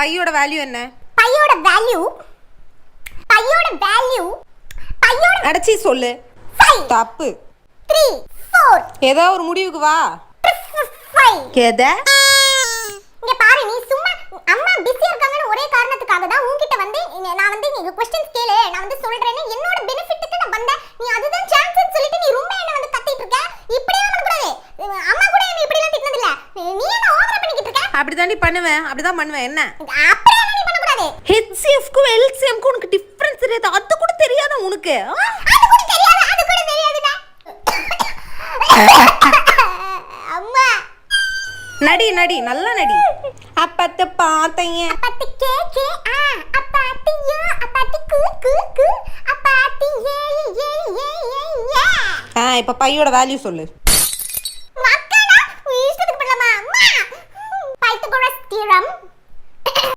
பையோட வேல்யூ என்ன? பையோட வேல்யூ அடச்சி சொல்லு. 5 தப்பு. 3 4 ஏதோ ஒரு முடிவுக்கு வா. 5 எத? இங்க பாரு, நீ சும்மா அம்மா பிஸியா இருக்காங்கன்னு ஒரே காரணத்துக்காக தான் உன்கிட்ட வந்து நான் வந்து நீ क्वेश्चंस கேளு, நான் வந்து சொல்றேன்னு என்னோட பெனிஃபிட்டுக்கு நான் வந்தேன். நீ அதுதான் சான்ஸ்னு சொல்லிட்டு நீ ரொம்ப என்ன வந்து கத்திட்டு இருக்க. இப்படியே பண்ண கூடாது. அம்மா கூட என்ன இப்படி எல்லாம் திட்டினது இல்ல. நீ என்ன ஓவரா பண்ணிக்கிட்டு இருக்க? அப்படிதான் பண்ணுவேன். அப்படிதான் பண்ணுவேன். என்ன? அப்படியே நீ பண்ண கூடாது. HCF க்கு LCM க்கு உனக்கு டிஃபரன்ஸ் தெரியாது. அது கூட தெரியாதா உனக்கு? அது கூட தெரியாதுடா. அம்மா நடி நடி நல்லா நடி. அப்பத்த பாத்தைய அப்பத்தி கே அப்பத்தியா அப்பத்தி கு அப்பத்தி ஏ இப்ப பையோட வேல்யூ சொல்லு.